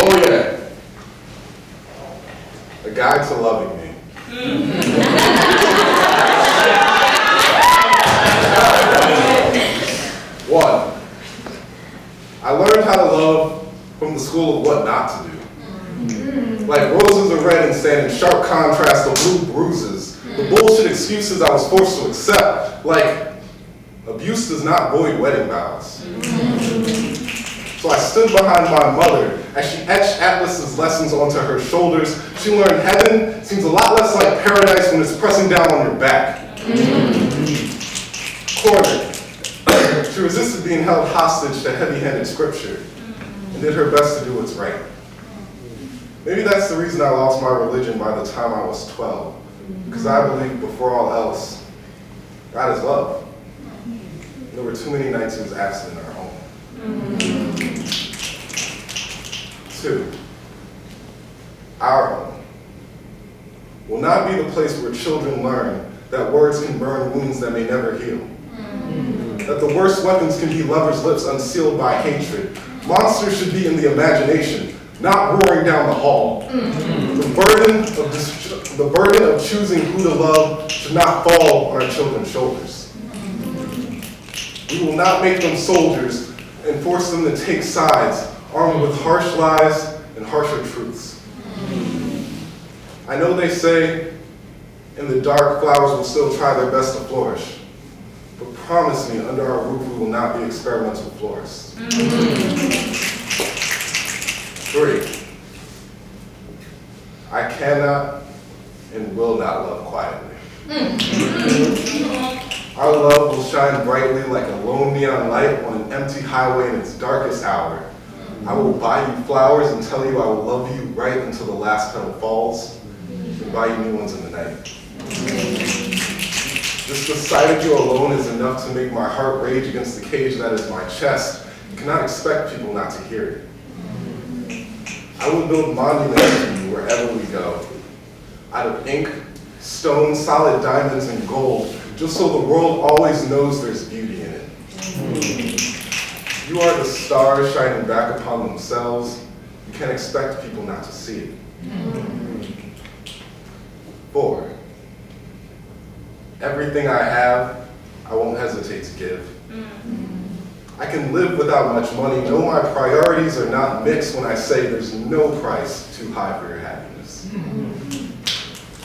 Oh yeah. A guide to loving me. One, I learned how to love from the school of what not to do. Like roses are red and stand in sharp contrast to blue bruises. The bullshit excuses I was forced to accept. Like, abuse does not void wedding vows. So I stood behind my mother as she etched Atlas's lessons onto her shoulders. She learned heaven seems a lot less like paradise when it's pressing down on your back. Cornered. She resisted being held hostage to heavy-handed scripture and did her best to do what's right. Maybe that's the reason I lost my religion by the time I was 12, because I believed before all else, God is love. There were too many nights he was absent in our home. 2, our home will not be the place where children learn that words can burn wounds that may never heal. That the worst weapons can be lovers' lips unsealed by hatred. Monsters should be in the imagination, not roaring down the hall. The burden of choosing who to love should not fall on our children's shoulders. We will not make them soldiers and force them to take sides, armed with harsh lies and harsher truths. I know they say in the dark flowers will still try their best to flourish. But promise me, under our roof, we will not be experimental florists. 3, I cannot and will not love quietly. Our love will shine brightly like a lone neon light on an empty highway in its darkest hour. I will buy you flowers and tell you I will love you right until the last petal falls, and buy you new ones in the night. Just the sight of you alone is enough to make my heart rage against the cage that is my chest. You cannot expect people not to hear it. I will build monuments to you wherever we go. Out of ink, stone, solid diamonds, and gold, just so the world always knows there's beauty in it. You are the stars shining back upon themselves. You can't expect people not to see it. 4, everything I have, I won't hesitate to give. I can live without much money. No, my priorities are not mixed when I say there's no price too high for your happiness.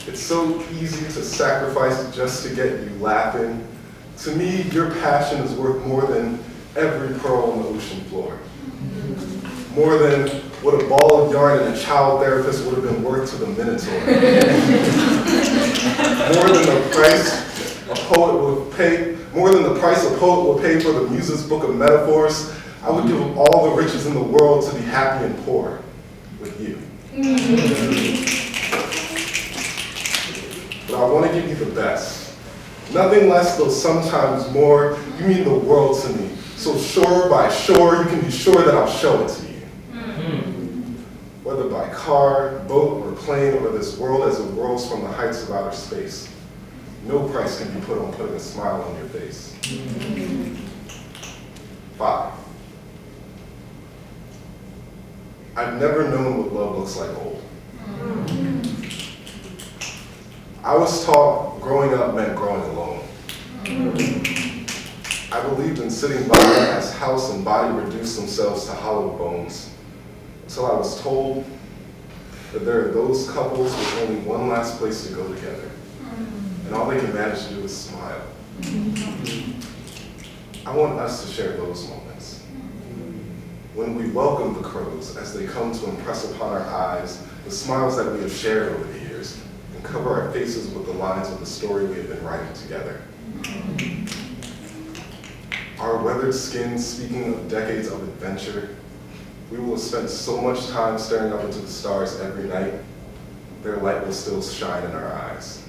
It's so easy to sacrifice just to get you laughing. To me, your passion is worth more than every pearl on the ocean floor. More than what a ball of yarn and a child therapist would have been worth to the Minotaur. More than the price a poet would pay, more than the price a poet would pay for the Muses' book of metaphors, I would give all the riches in the world to be happy and poor with you. But I want to give you the best. Nothing less, though sometimes more. You mean the world to me. So shore by shore, you can be sure that I'll show it to you. Whether by car, boat, or plane, or this world as it whirls from the heights of outer space. No price can be put on putting a smile on your face. 5, I've never known what love looks like old. I was taught growing up meant growing alone. I believed in sitting by as house and body reduced themselves to hollow bones, until I was told that there are those couples with only one last place to go together, and all they can manage to do is smile. I want us to share those moments. When we welcome the crows as they come to impress upon our eyes the smiles that we have shared over the years, and cover our faces with the lines of the story we have been writing together. Our weathered skins speaking of decades of adventure, we will have spent so much time staring up into the stars every night, their light will still shine in our eyes.